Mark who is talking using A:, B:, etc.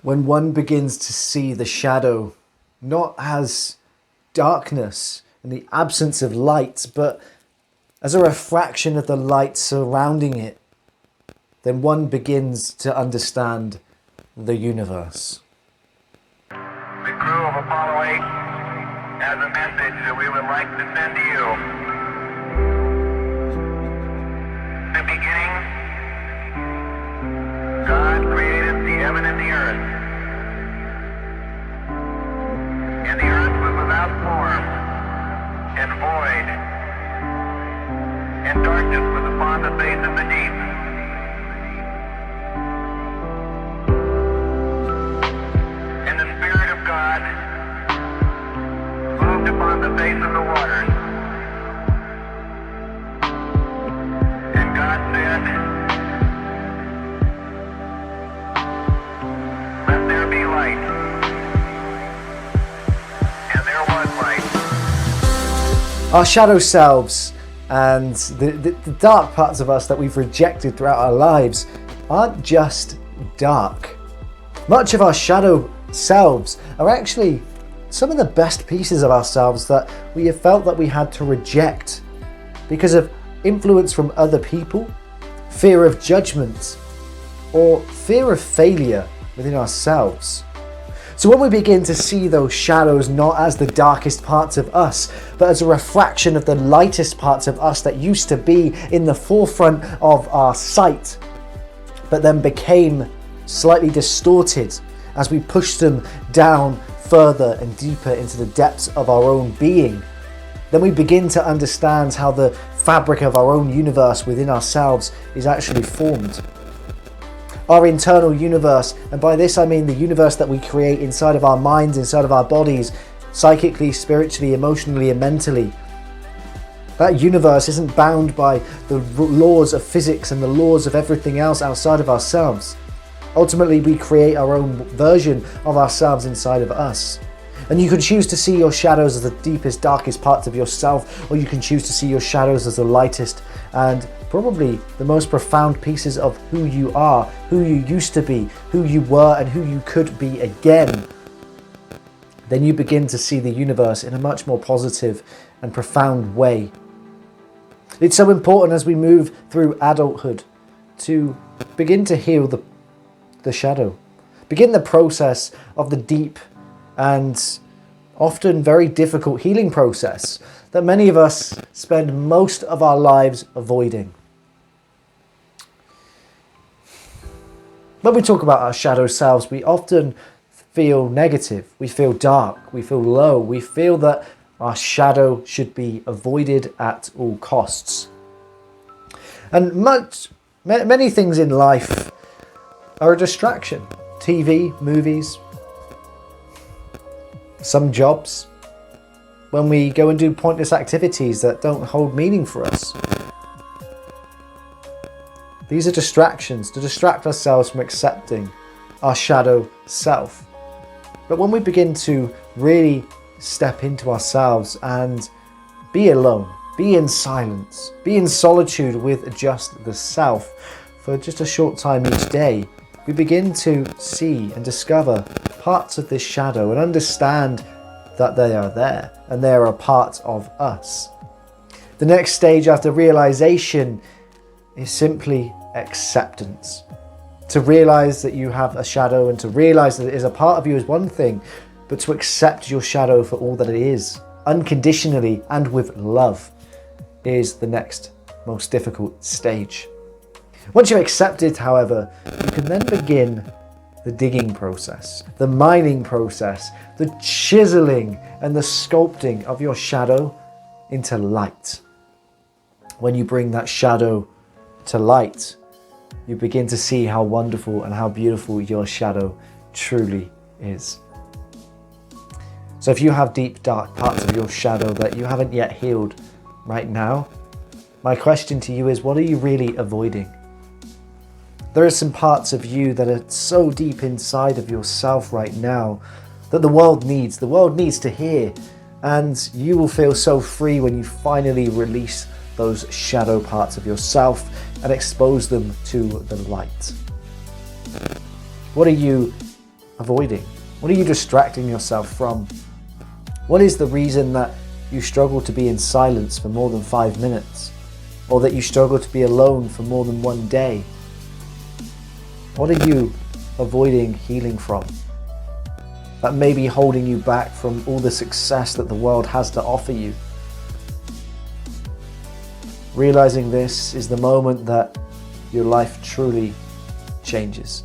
A: When one begins to see the shadow not as darkness and the absence of light, but as a refraction of the light surrounding it, then one begins to understand the universe.
B: The crew of Apollo 8 has a message that we would like to send to you. In the beginning, God created the heaven and the earth. And the earth was without form and void, and darkness was upon the face of the deep. And the Spirit of God moved upon the face of the waters. And God said, "Let there be light." And there was light.
A: Our shadow selves and the dark parts of us that we've rejected throughout our lives aren't just dark. Much of our shadow selves are actually some of the best pieces of ourselves that we have felt that we had to reject because of influence from other people, fear of judgment, or fear of failure within ourselves. So when we begin to see those shadows not as the darkest parts of us, but as a refraction of the lightest parts of us that used to be in the forefront of our sight, but then became slightly distorted as we pushed them down further and deeper into the depths of our own being, then we begin to understand how the fabric of our own universe within ourselves is actually formed. Our internal universe, and by this I mean the universe that we create inside of our minds, inside of our bodies, psychically, spiritually, emotionally, and mentally. That universe isn't bound by the laws of physics and the laws of everything else outside of ourselves. Ultimately, we create our own version of ourselves inside of us. And you can choose to see your shadows as the deepest, darkest parts of yourself, or you can choose to see your shadows as the lightest and probably the most profound pieces of who you are, who you used to be, who you were, and who you could be again. Then you begin to see the universe in a much more positive and profound way. It's so important as we move through adulthood to begin to heal the shadow. Begin the process of the deep and often very difficult healing process that many of us spend most of our lives avoiding. When we talk about our shadow selves, we often feel negative, we feel dark, we feel low, we feel that our shadow should be avoided at all costs. And many things in life are a distraction. TV, movies, some jobs, when we go and do pointless activities that don't hold meaning for us. These are distractions to distract ourselves from accepting our shadow self. But when we begin to really step into ourselves and be alone, be in silence, be in solitude with just the self for just a short time each day, we begin to see and discover parts of this shadow and understand that they are there and they are a part of us. The next stage after realization is simply acceptance. To realize that you have a shadow and to realize that it is a part of you is one thing, but to accept your shadow for all that it is, unconditionally and with love, is the next most difficult stage. Once you accept it, however, you can then begin the digging process, the mining process, the chiseling and the sculpting of your shadow into light. When you bring that shadow to light, you begin to see how wonderful and how beautiful your shadow truly is. So if you have deep, dark parts of your shadow that you haven't yet healed right now, my question to you is, what are you really avoiding? There are some parts of you that are so deep inside of yourself right now that the world needs to hear, and you will feel so free when you finally release those shadow parts of yourself and expose them to the light. What are you avoiding? What are you distracting yourself from? What is the reason that you struggle to be in silence for more than 5 minutes? Or that you struggle to be alone for more than one day? What are you avoiding healing from? That may be holding you back from all the success that the world has to offer you. Realizing this is the moment that your life truly changes.